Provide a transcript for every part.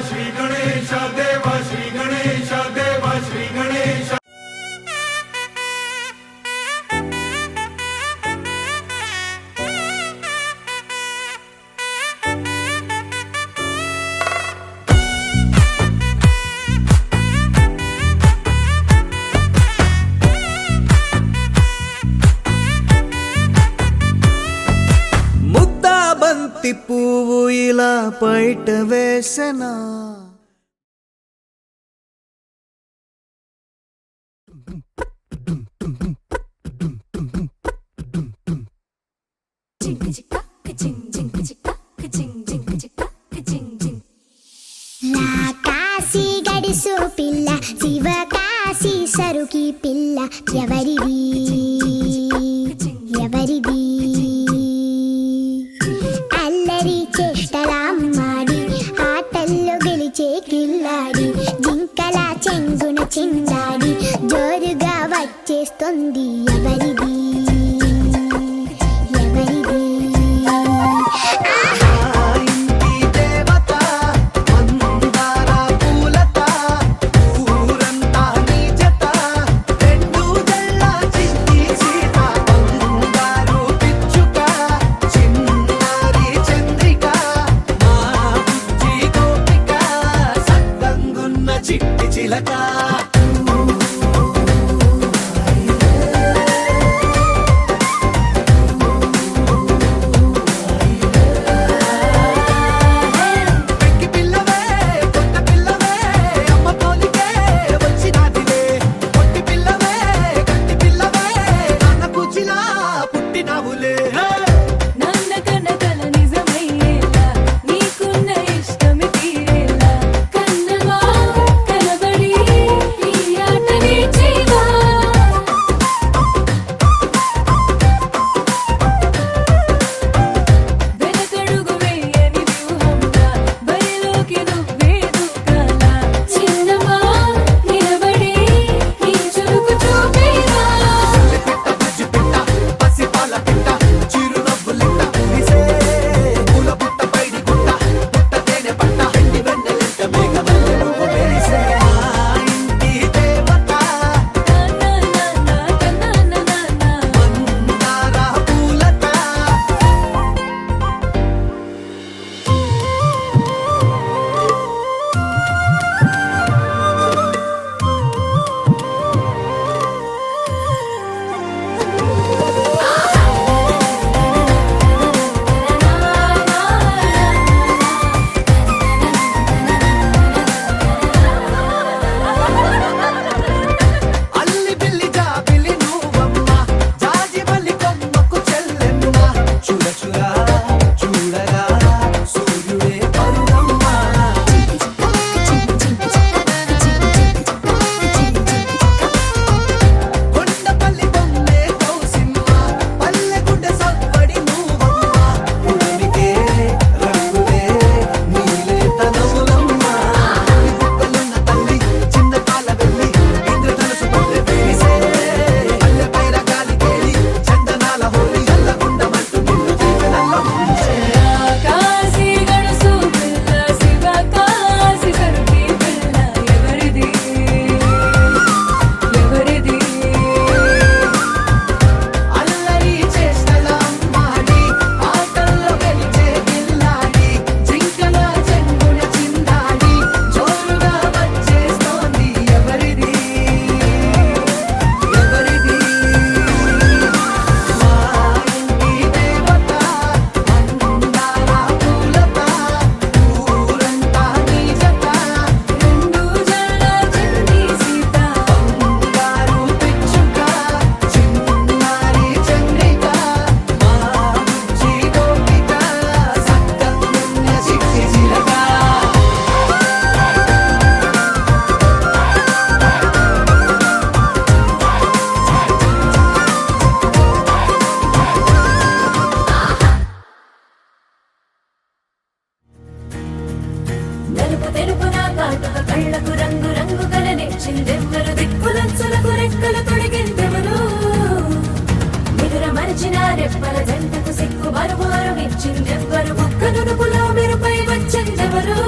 శ్రీ గణేశ దేవ శ్రీ గణేశ దేవ శ్రీ గణేశ. బంతి పువ్వు ఇలా బయట వేసనా కాశీ గడిసు పిల్ల శివ కాశీ సరుకి పిల్ల ఎవరిది ఎవరిది అల్లరి చేష్టలామ్మాడి ఆటల్లో గెలిచే కిల్లాడి జింకల చెంగున చిందాడి జోరుగా వచ్చేస్తుంది ఎవరిది ఎవరిది కళ్ళకు రంగు రంగు కలనిచ్చిందెవ్వరు దిక్కులంచులకు రెక్కలు తొడిగిందెవరు నిదుర మరిచిన రెప్పల జంటకు సిగ్గు మరుమారు ఇచ్చిందెవ్వరు ఒక్క నునుపులో మెరుపై వచ్చిందెవరు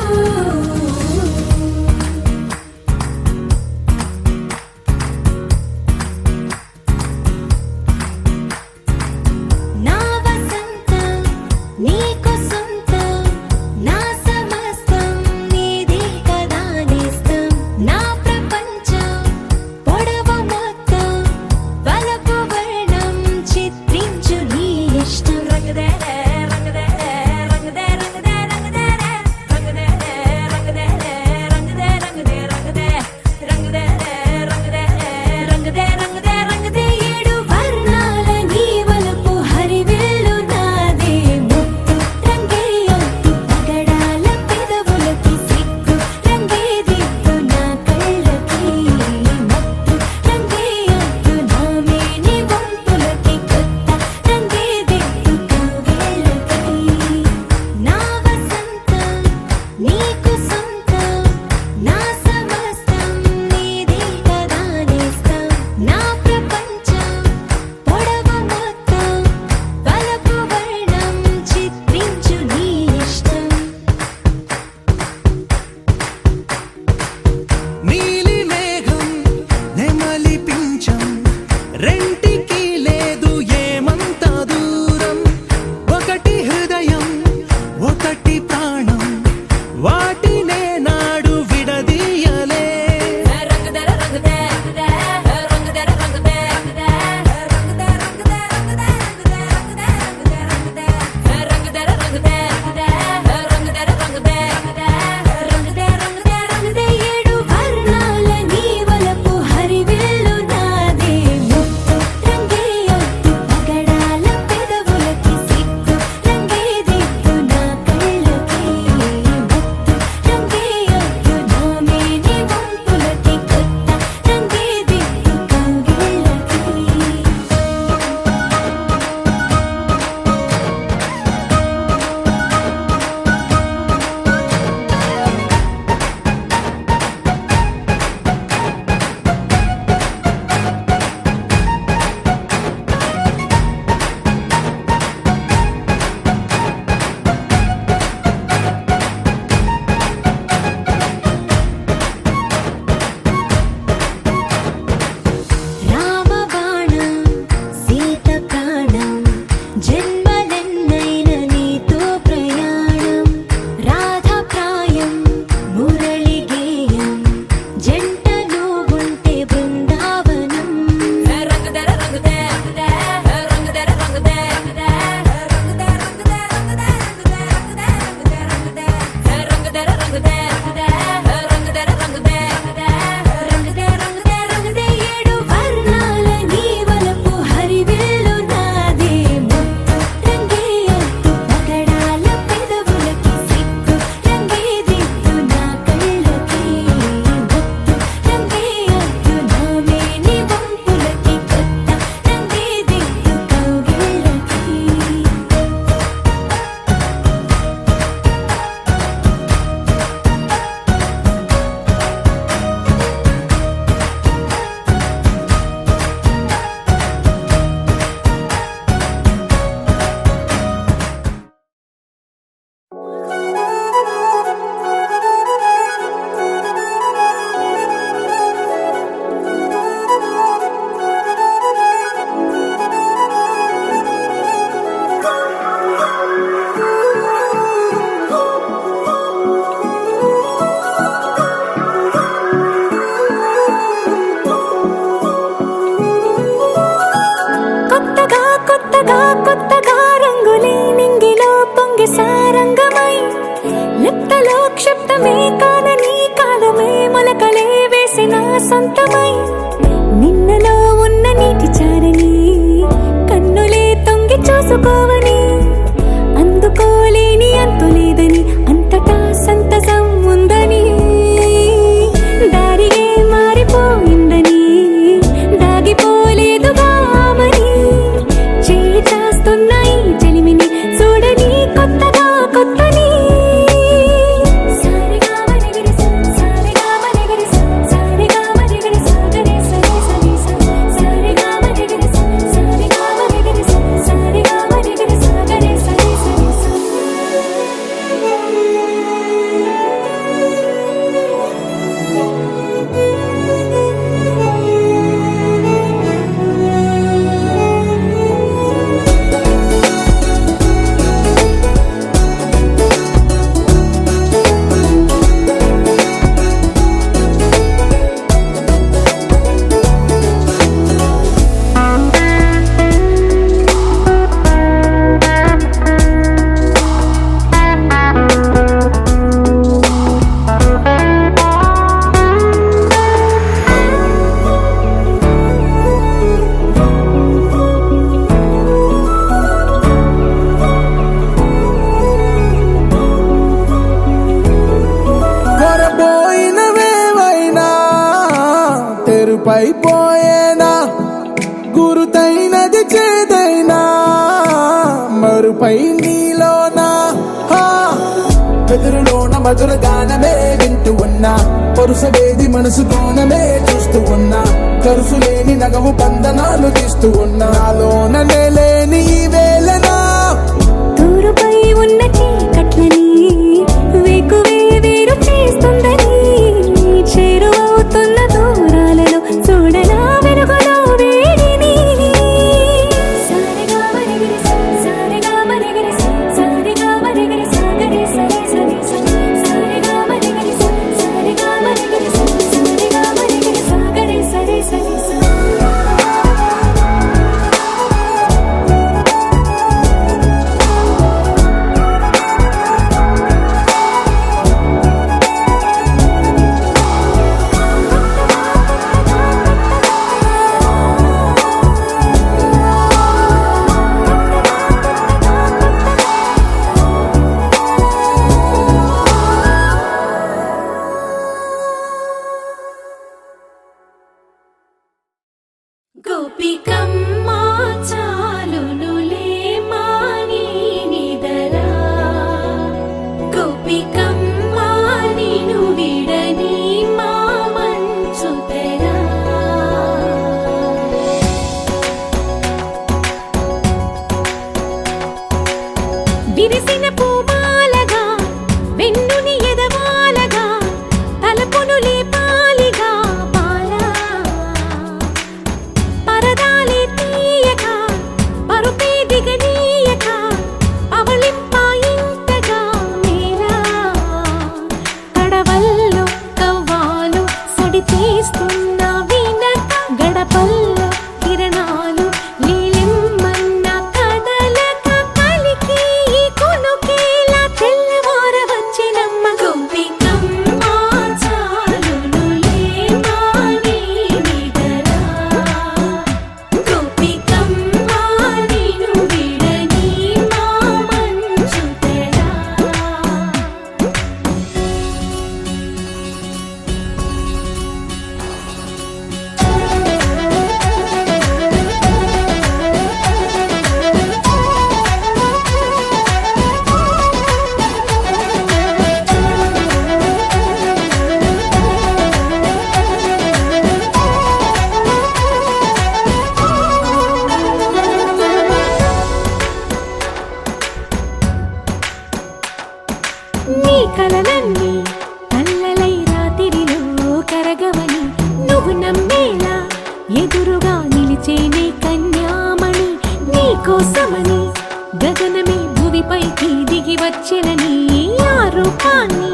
సొంతమై నిన్నలో ఉన్న నీటి చారని కన్నులే తొంగి చూసుకోవని అందుకోలేని అంతు లేదని అంతటా సంతసం ఉందని దారిగే మారిపోయిందని దాగిపోలేదుగా ఆమని చేయి చాస్తున్నాయి చెలిమిని చూడని కొత్తగా కొత్తని కొరబోయినవేవైనా తెరుపైపోయేనా గురుతైనది చేదైనా మరుపై నీలోనా ఎదురులోన మధుర గానమే వింటూ ఉన్నా పరుసవేది మనసు కోణమే చూస్తూ ఉన్నా కరుసు లేని నగవు బంధనాలు తీస్తూ ఉన్నా నాలోన లేని ఈ వేళనా దూరుపై ఉన్న చీకట్లని వేకువే వేరు చేస్తుందని చేరువవుతున్న దూరాలలో చూడనా వెలుగులో వేడిని గోపికమ్మా చాలునులే మాని నిదరా గోపికమ్మా నిను విడని మా మంచు తెరా విరిసిన పూమాలగా వెన్నుని ఎదవాలగా తలపును లేపాలిగా పాలా పరదాలే తీయక పరుపే దిగనీయక పవళింపాయింతగా మేరా కడవల్లో కవ్వాలు సడి తీస్తున్న వీణక గడపల్లో కిరణాలు నీలిమ్మన్న కదలక కలికి ఈ కొనుకేలా తెల్లవార వచ్చినమ్మ గోపికమ్మ చాలునులే మాని నిదరా గోపికమ్మ నిను విడని మా మంచు తెరా నీ కలలన్నీ కల్లలై రాత్రిలో కరగవని నువ్వు నమ్మేలా ఎదురుగా నిలిచేనే కన్యామణి నీ కోసమని గగనమే భువిపైకి దిగి వచ్చెనని ఆ రూపాన్ని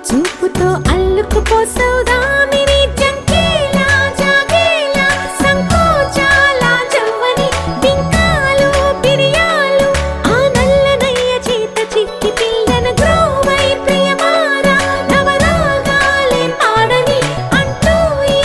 చూపుతో అల్లుకుపోసౌదామిని జంకేలా జాగేలా సంకోచాల జవ్వని బింకాలు బిరియాలు ఆ నల్లనయ్య చేత చిక్కి పిల్లన గ్రోవై ప్రియమారా నవరాగాలే పాడని అంటూ ఈ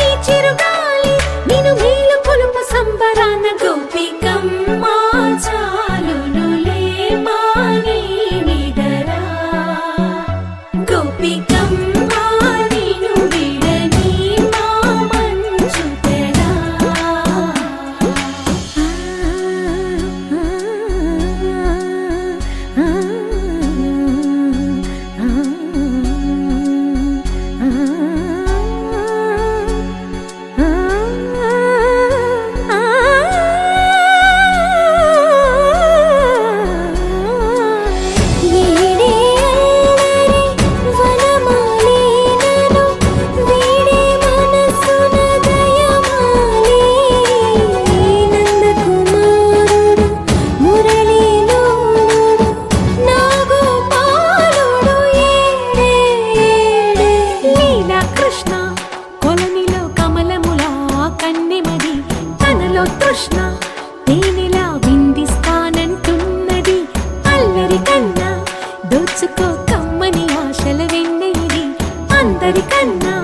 కన్నా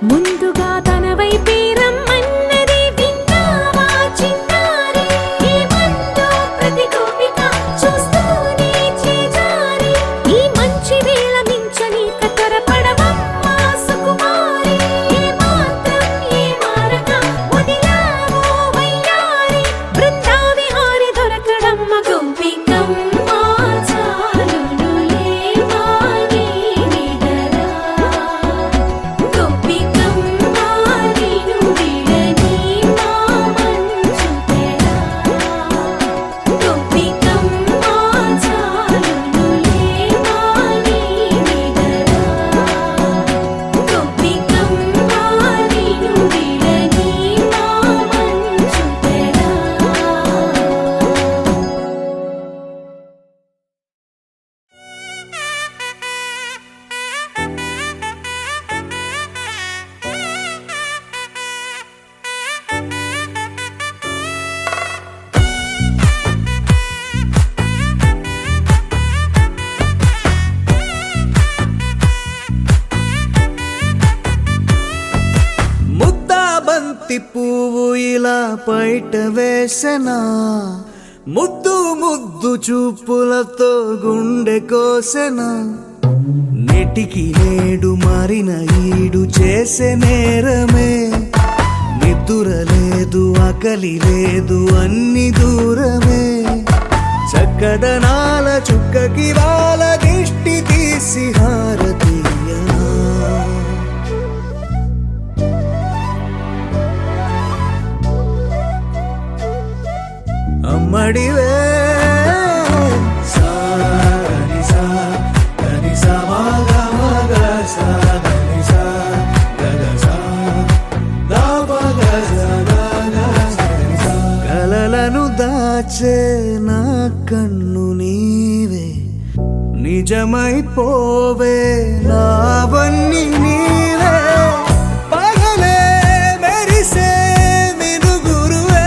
ముందుగా తన వైపే రమ్మన్నది విన్నావా చిన్నారి? ఏమందో ప్రతి గోపిక చూస్తూనే చేజారి. ఈ మంచి వేళ మించని కతరపడవమ్మా సుకుమారి. ఏ మాత్రం ఏ మారక వదిలావో వయ్యారి. బృందావిహారి దొరకడమ్మ గోపికమ్మ చాలునులే మాని నిదరా. గోపికమ్మ నిను విడని మా మంచు తెరా. గోపికమ్మ చాలునులే మాని నిదరా. గోపికమ్మ నిను విడని మా మంచు తెరా. ముద్దా బంతి పువ్వు ఇలా బయట వేసెనా, ముద్దు ముద్దు చూపులతో గుండె కోసెనా. నెటికి నేడు మారిన ఈడు చేసే నేరమే, నిద్ర లేదు ఆకలి లేదు అన్ని దూరమే. చక్కదనాల చుక్కకి వాళ్ళ దిష్టి తీసి హారతీయనా. అమ్మడివే సాని సా దని సా మగ మగ సా దని సా గగ సా దా మగ సా గగ సని సా. కలలను దాచే నా కన్ను నీవే, నిజమైపోవే నావన్నీ నీవే. పగలే మెరిసే మినుగురువే,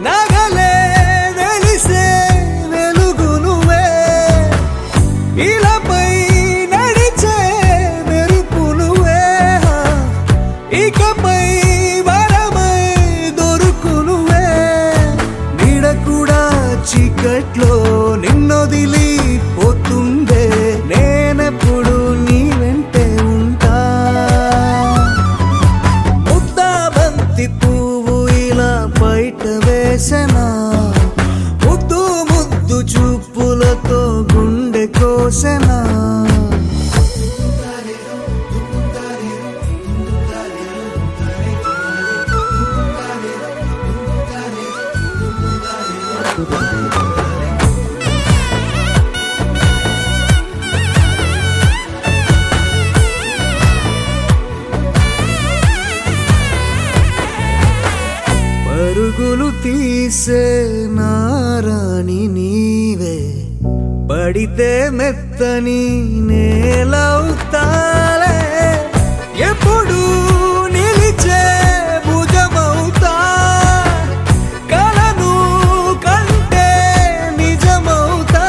నగలే వెలిసే వెలుగునువే. ఇలాపై నడిచే మెరుపునువే, ఇకపై వరమై దొరుకునువే. నీడ కూడా చీకట్లో నిన్నొదిలి పోతుందే, నేనెప్పుడు నీ వెంటే ఉంటా. ముద్దా బంతి పువ్వు ఇలా బయట వేసెనా, ముద్దు ముద్దు చూపులతో గుండె కోసెనా. పరుగులు తీసే నారాణి నీవే, పడితే మెత్తని నేలవుతాలే. ఎప్పుడు నిలిచే భుజమవుతా, కలను కంటే నిజమవుతా.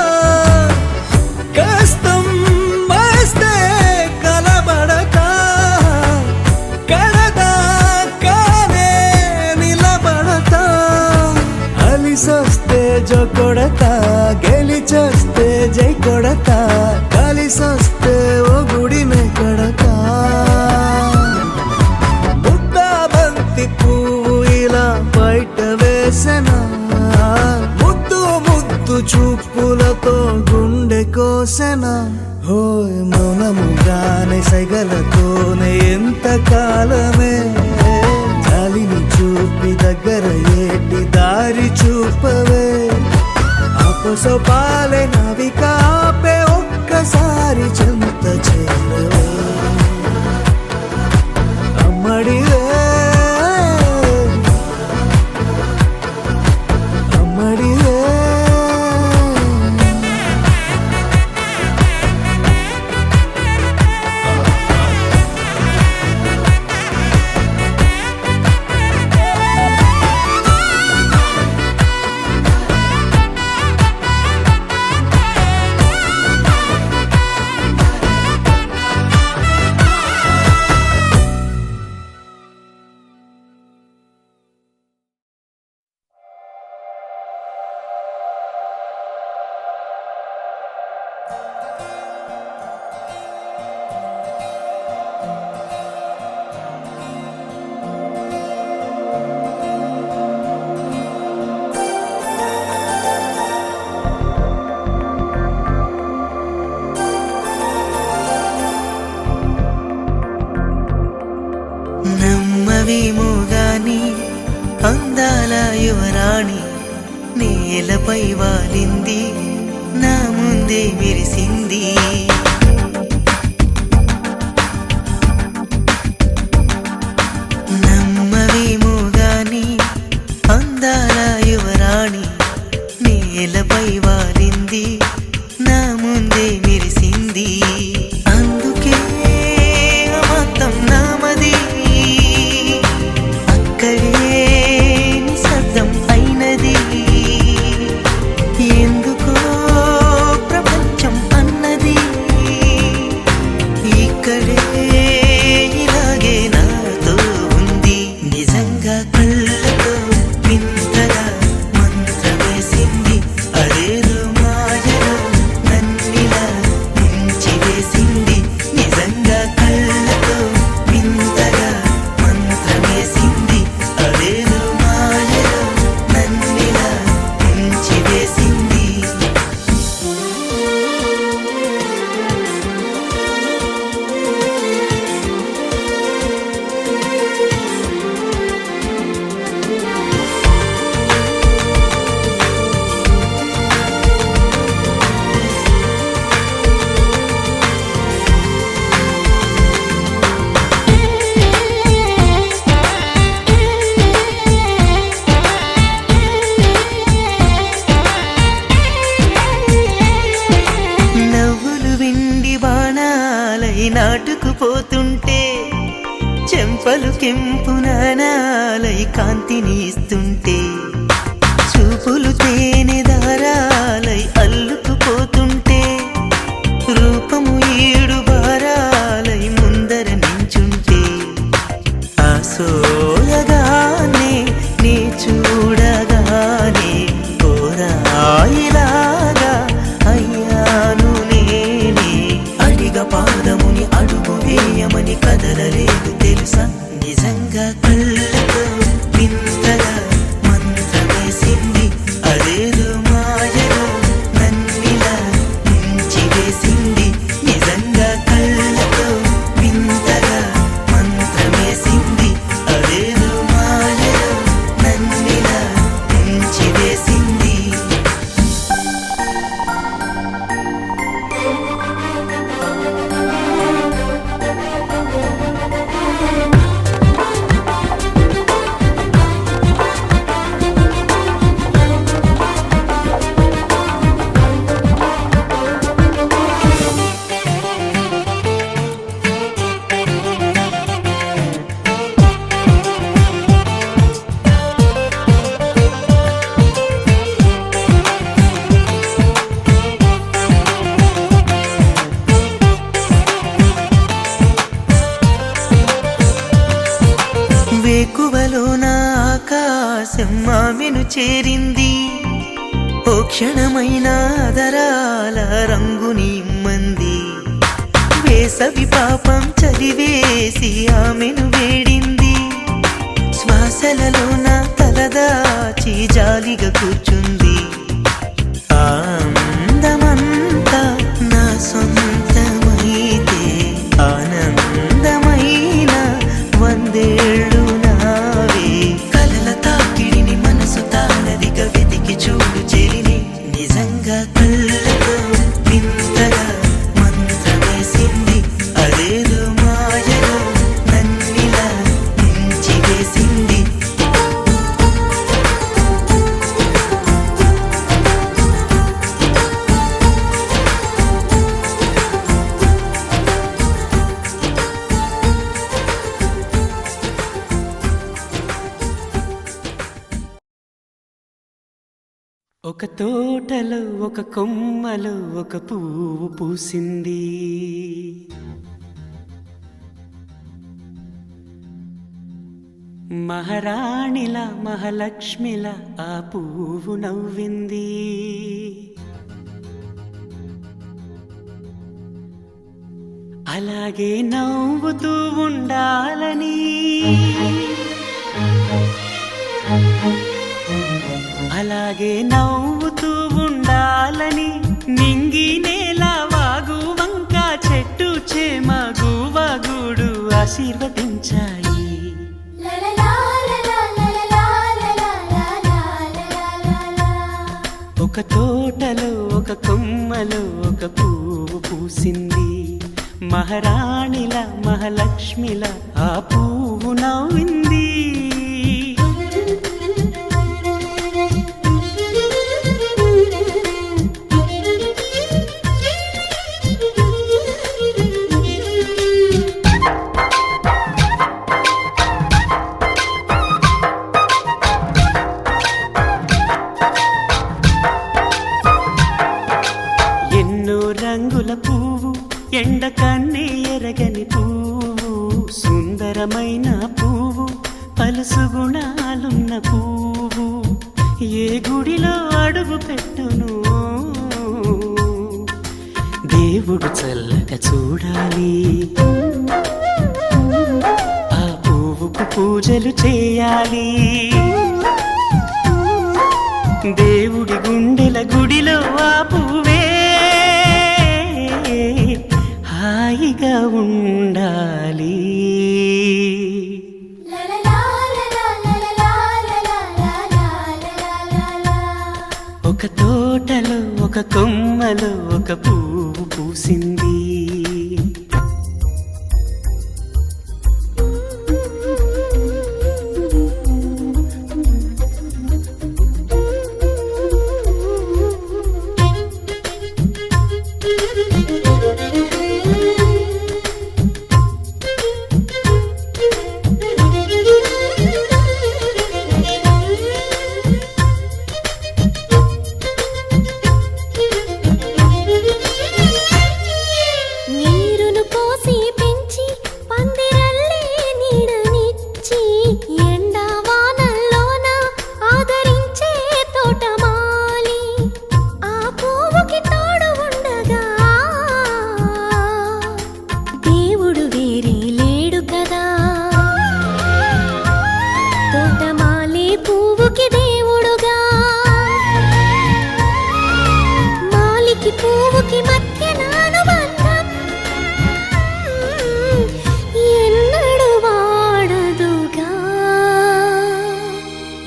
కష్టం వస్తే కలబడక, కడదాకానే నిలబడతా. అలిసొస్తే జో కొడతా, గెలిచొస్తే జై కొడతా. కలిసొస్తే ఓ గుడినే కడతా. ముద్దా బంతి పువ్వు ఇలా బయట వేసెనా, ముద్దు ముద్దు చూపులతో గుండె కోసెనా. హోయ్ మౌనముగానే సైగలతోనే ఎంత కాలమే, జాలిని చూపి దగ్గర ఏటి దారి చూపవే. ఆపసోపాలే నావిక ఆపే ఒక్కసారి చెంత చేరవే. అమ్మడివే అమ్మడివే. నమ్మవేమో గాని అందాల యువరాణి నేలపై వాలింది నా ముందే మెరిసింది. నమ్మవేమో గాని అందాల యువరాణి నేలపై వాలింది నా ముందే మెరిసింది. అందుకే మొత్తం నామది అక్కడే నిశ్శబ్దం అయినది. ఎందుకో ప్రపంచం అన్నది ఇక్కడే ఇలాగే నాతో ఉంది. నిజంగా కళ్ళతో వింతగా మంత్రమేసింది. అదేదో మాయలో నన్నిలా ముంచివేసింది. నిజంగా కళ్ళతో వింతగా మంత్రమేసింది. అదేదో మాయలో నన్నిలా ముంచివేసింది. నవ్వులు విండి బాణాలై నాటుకుపోతుంటే చెంపలు కెంపు నాణాలై కాంతిని ఇస్తుంటే చూపులు తేనె దారాలై అల్లుకుపోతుంటే రూపము ఏడు బారాలై ముందర నించుంటే ఆ సోయగానే నీ చూడగానే కోరాయిలాగా అయ్యాను నేనే. అడిగ పాదముని అడుగు వేయమని కదలలేదు తెలుసా. నిజంగా కళ్ళతో వింతగా మంత్రమేసింది. అదేదో మాయలో నన్నిలా ముంచివేసింది. నిజంగా కళ్ళతో వింతగా మంత్రమేసింది. అదేదో మాయలో నన్నిలా ముంచివేసింది. వేకువలో నా ఆకాశం ఆమెను చేరింది. ఓ క్షణమైన ఆదరాల రంగుని ఇమ్మంది. వేసవి పాపం చలివేసి ఆమెను వేడింది. శ్వాసలలో నా తలదాచి జాలిగా కూర్చుంది. ఆ అందమంతా నా సొంతమైతే ఆనందమైన వందేళ్ళు నావే. కలల తాకిడిని మనసు తానదిగా వెతికి చూడు చెలిని. నిజంగా కళ్ళతో వింతగా మంత్రమేసింది. అదేదో మాయలో నన్నిలా ముంచివేసింది. ఒక తోటలో ఒక కొమ్మలో ఒక పువ్వు పూసింది. మహారాణిలా మహాలక్ష్మిలా ఆ పువ్వు నవ్వింది. అలాగే నవ్వుతూ ఉండాలని, అలాగే నవ్వుతూ ఉండాలని నింగి నేల వాగు వంక చెట్టు చేమ గువ్వ గూడు ఆశీర్వదించాయి. ఒక తోటలో ఒక కొమ్మలో ఒక పువ్వు పూసింది, మహారాణిలా మహాలక్ష్మిలా ఆ పువ్వు నవ్వింది. రంగుల పువ్వు, ఎండ కన్నే ఎరగని పువ్వు, సుందరమైన పువ్వు, పలుసు గుణాలున్న పువ్వు, ఏ గుడిలో అడుగు పెట్టును దేవుడు చల్లగా చూడాలి. ఆ పువ్వుకు పూజలు చేయాలి. దేవుడి గుండెల గుడిలో ఆ పువ్వే హాయిగా ఉండాలి. ఒక తోటలో ఒక కొమ్మలో ఒక పువ్వు పూసింది.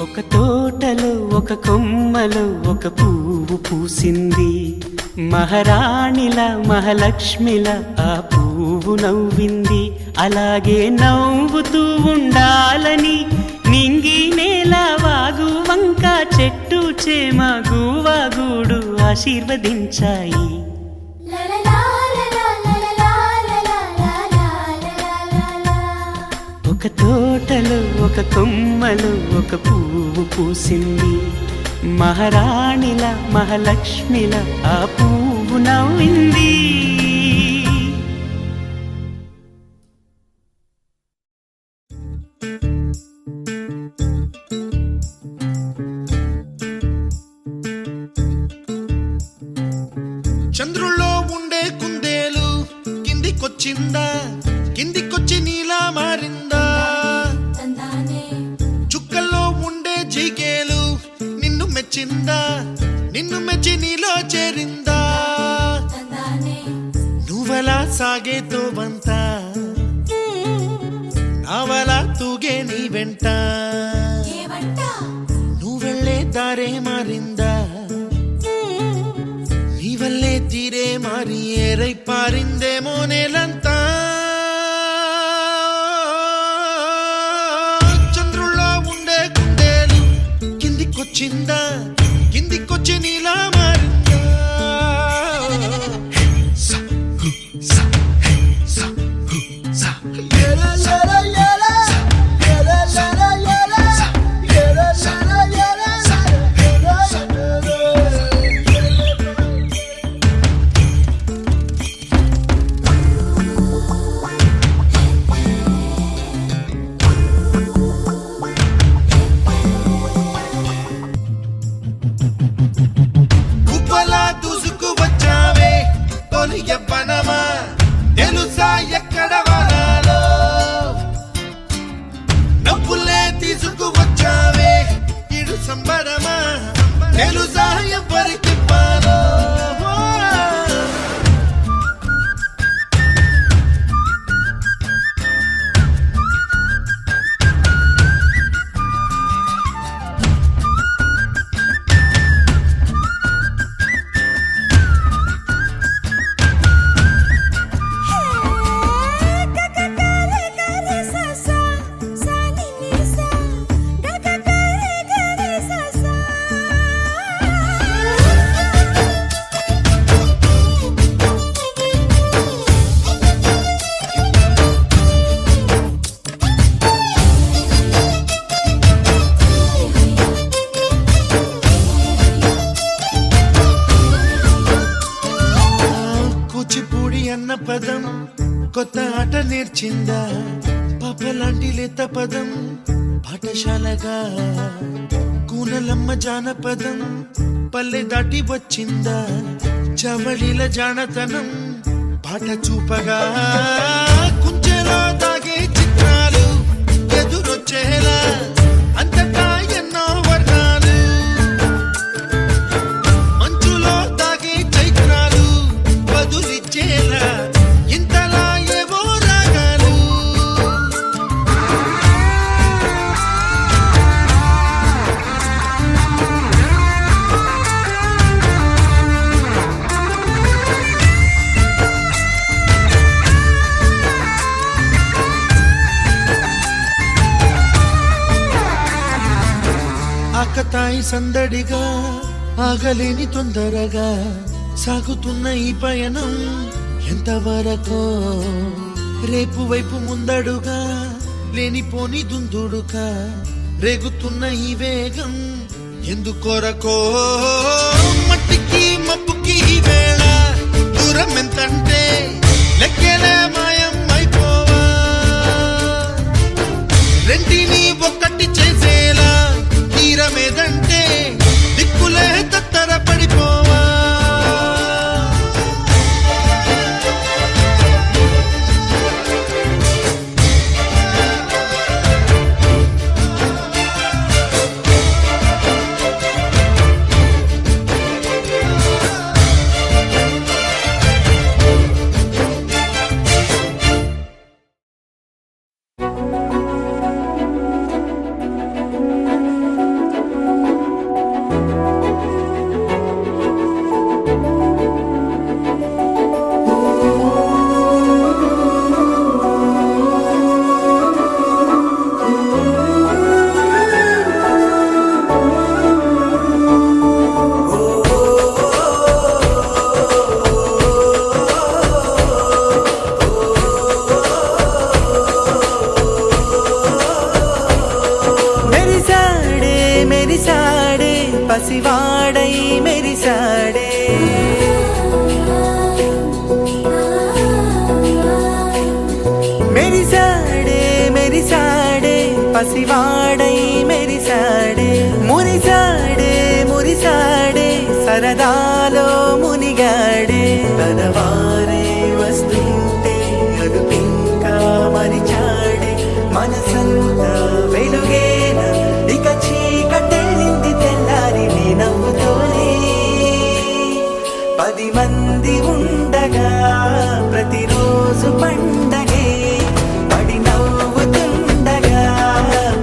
ఒక తోటలో ఒక కొమ్మలో ఒక పువ్వు పూసింది, మహారాణిలా మహాలక్ష్మిలా ఆ పువ్వు నవ్వింది. అలాగే నవ్వుతూ ఉండాలని నింగి నేల వాగు వంక చెట్టు చేమ గువాగూడు ఆశీర్వదించాయి. ఒక తోటలో ఒక కొమ్మలో ఒక పువ్వు పూసింది, మహారాణిలా మహాలక్ష్మిలా ఆ పువ్వు నవ్వింది. చంద్రుల్లో ఉండే కుందేలు కిందికొచ్చిందా, కిందికొచ్చి నీలా మారిందా? చుక్కల్లో ఉండే జీకేలు నిన్ను మెచ్చిందా, నిన్ను మెచ్చి నీలో చేరిందా? నువ్వలా సాగేతో బంత నావలా తూగే నీ వెంట, నువ్వెళ్ళే దారే మారిందా, నీ వల్లే తీరే మారి ఏరై పారిందేమో నేలంతా. చంద్రుల్లో ఉండే కుందేలు కిందికొచ్చిందా, కిందికొచ్చి నీలా మారిందా? యవ్వనమా తెలుసా ఎక్కడ వనాలో? వచ్చిందా పాపలాంటి లేత పదం పాఠశాలగా కూనలమ్మ జానపదం పల్లె దాటి వచ్చిందా చవళిల జానతనం పాట చూపగా కుంచెలో తాగే చిత్రాలు ఎదురొచ్చేలా అంతటా ఎన్నో వర్ణాలు మంచులో తాగే చైత్రాలు బదులిచ్చేలా ఇంతలా ఏవో రాగాలు ఆకతాయి సందడిగా ఆగలేని తొందరగా సాగుతున్న ఈ పయనం ఎంతవరకో రేపు వైపు ముందడుగా లేనిపోని దుందుడుగా రేగుతున్న ఈ వేగం ఎందుకొరకో మట్టికి మప్పుకి ఈ వేళ దూరం ఎంతంటే లెక్కలే మాయం అయిపోవా రెంటిని ఒక్కటి చేసేలా తీరమేదంటే దిక్కులే తత్తర పడిపోవా మెరిసాడే పసివాడై మెరిసాడే మెరిసాడే మెరిసాడే పసివాడై మెరిసాడే మురిసాడే మురిసాడే సరదాలో మునిగాడే తనవారే వస్తుంటే అదుపింకా మరిచాడే మనసంతా వెలుగేన ఇక చీకటెళ్ళింది తెల్లారి నీ నవ్వుతోనే 10 మంది ఉండగా ప్రతిరోజు పండగే పడి నవ్వుతుండగా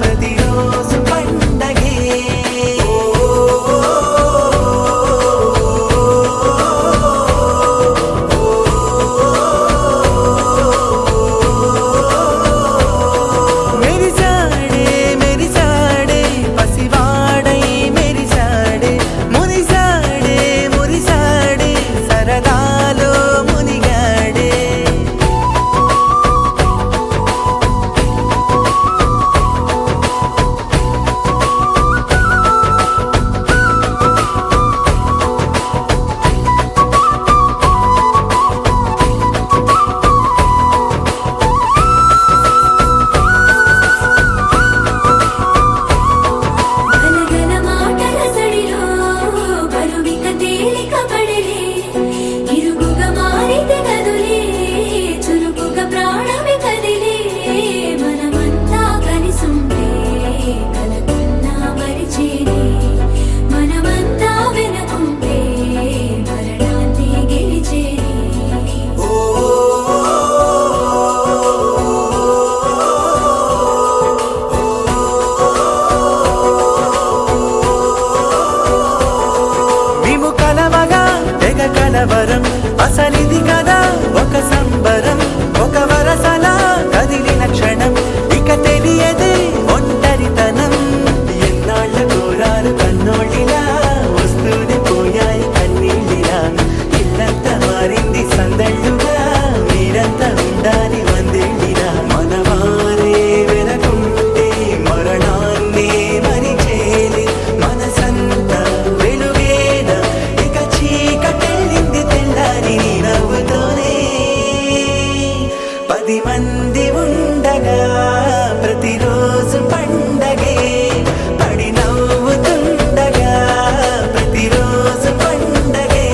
ప్రతిరోజు పండగే మెరిసాడే పండగ ప్రతిరోజు పండగే పడి నవ్వుతుండగా ప్రతిరోజు పండగే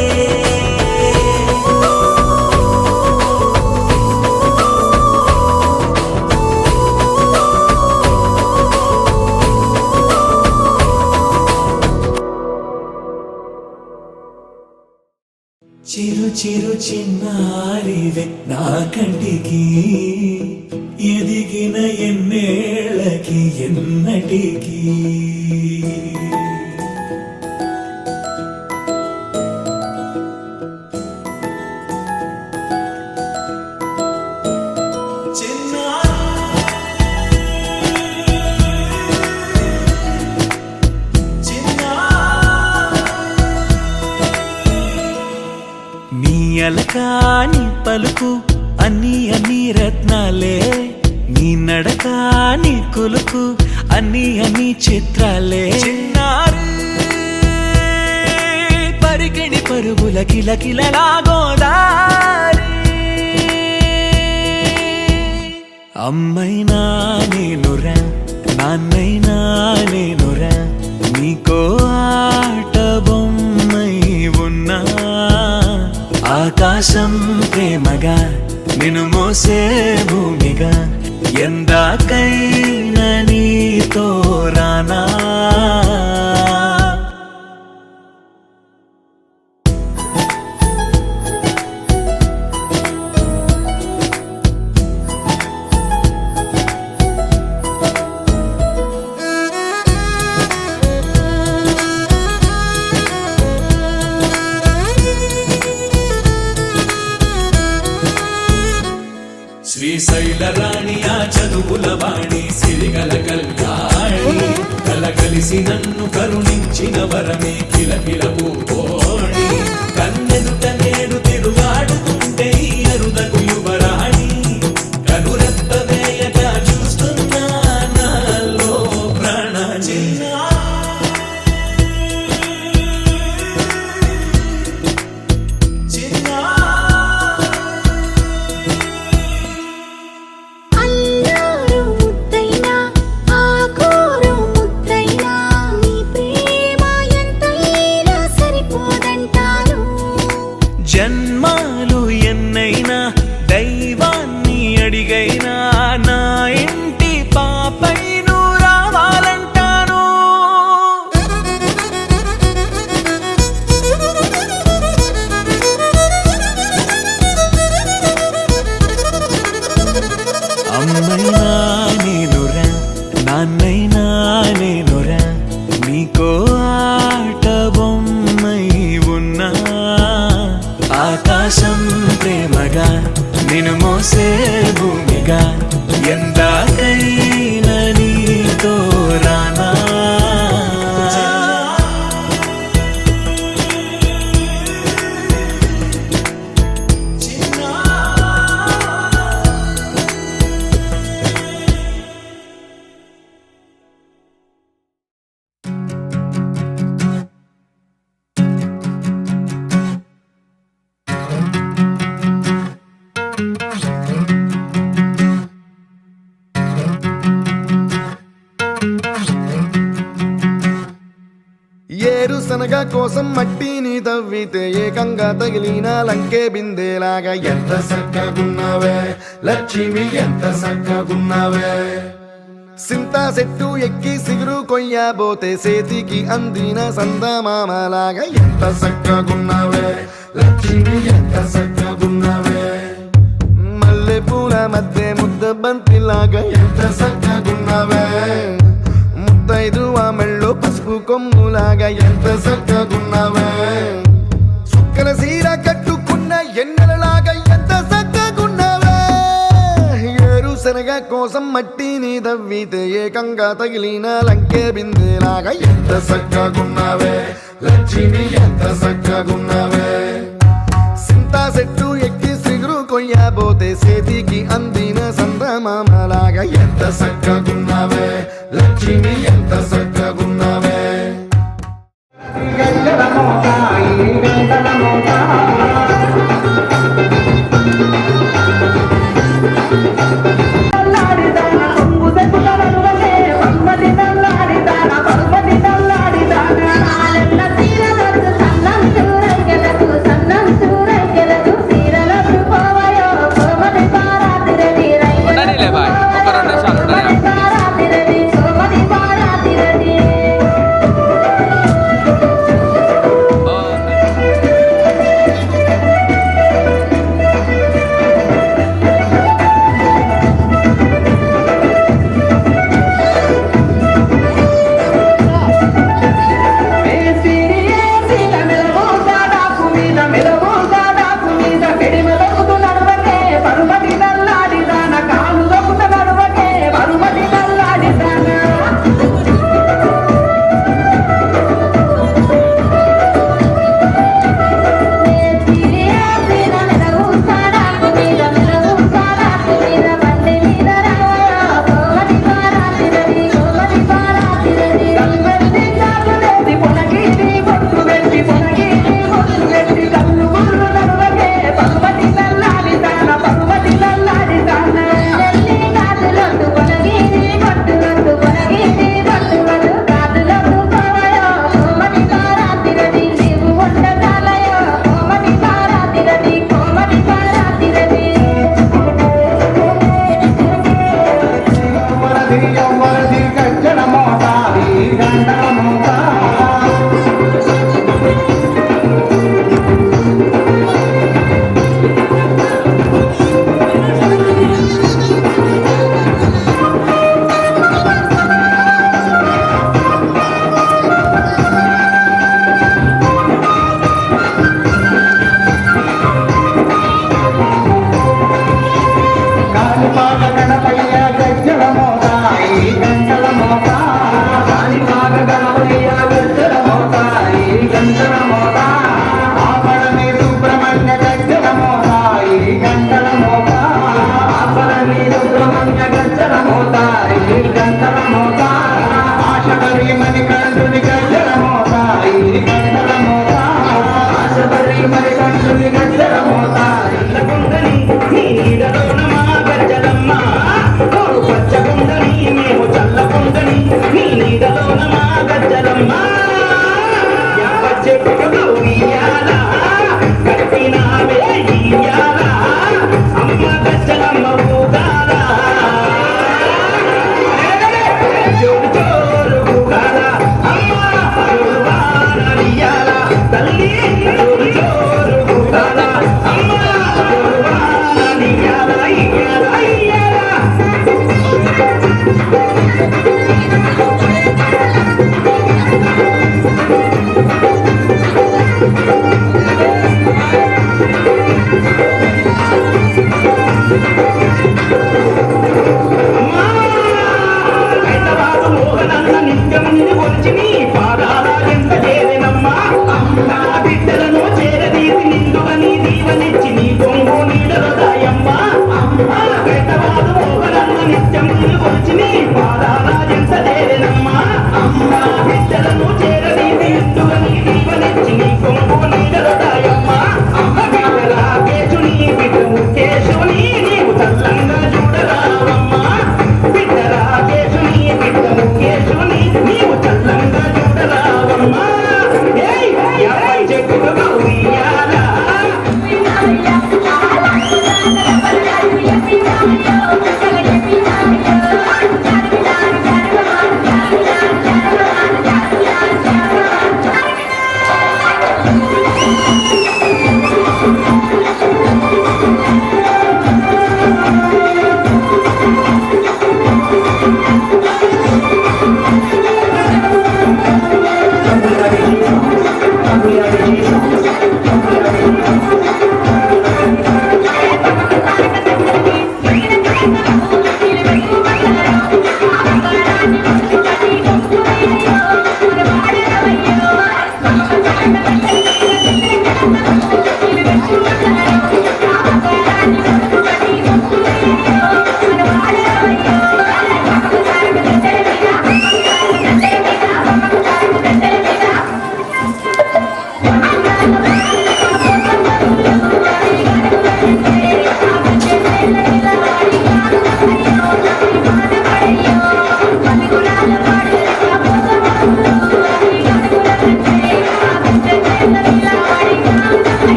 చిరు చిరు చిన్నారివే నా కంటికి ఎదిగిన ఎన్నేళ్ళకి ఎన్నటికి నీ అలకాని పలుకు అన్ని అన్ని రత్నాలే నీ నడకాని కులుకు అన్ని అన్ని చిత్రాలే చిన్నారు పరికిణి పరుగుల కిలకిలలాగోదారి అమ్మైనా నేనురా నాన్నైనా నేనురా నీకో ఆట బొమ్మై ఉన్నా ఆకాశం ప్రేమగా నిన్ను మోసే భూమిగా ఎందాకైనా నీతో రానా శ్రీశైల రాణి ఆ చదువుల వాణి సిరిగల కళ్యాణి కలగలిసి నన్ను కరుణించిన వరమే కిలకిల పూకోణి కన్నెదుట నేడు తిరుగాడుతుంటే ఈ అరుదకు యువరాణి కనురెప్ప వేయగా చూస్తున్నా నాలో ప్రాణ చిన్నా అల్లారు ముద్దైనా ఆకోరు ముద్దైనా నీ ప్రేమ ఎంతైనా సరిపోదంటారు జన్మాలు ఎన్నైనా దైవాన్ని అడిగైనా నా ఇంటి పాపై నువ్వు రావాలంటాను అమ్మైనా నేనురా నాన్నైనా నేనురా నీకో ఆట బొమ్మై ఉన్నా ఆకాశం ప్రేమగా నిన్ను మోసే భూమిగా ఎందాకైనా నీతో రానా ఏరుశనగ కోసం మట్టిని తవ్వితే ఏకంగా తగిలిన లంకే బిందేలాగా ఎంత చక్కగున్నావే లక్ష్మి ఎంత చక్కగున్నావే సింతా చెట్టు ఎక్కి సిగురు కొయ్యబోతే చేతికి అందిన సందమామలాగా ఎంత చక్కగున్నావే లక్ష్మి ఎంత చక్కగున్నావే మల్లె పూల మధ్య ముద్ద బంతిలాగా ఎంత చక్కగున్నావే ముద్దైదు ఆ మెళ్ళో పసుపు కొమ్ములాగా ఎంత చక్కగున్నావే సుక్కల సీర కట్టుకున్న ఎన్నెలలాగా ఎంత చక్కగున్నావే ఏరుశనగ కోసం మట్టిని తవ్వితే ఏకంగా తగిలిన లంకే బిందేలాగా ఎంత చక్కగున్నావే లక్ష్మి ఎంత చక్కగున్నావే సింతా చెట్టు ఎక్కి సిగురు కొయ్యబోతే చేతికి అందిన సందమామలాగా ఎంత చక్కగున్నావే లక్ష్మి ఎంత చక్కగున్నావే అల్లాడిద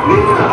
నీరా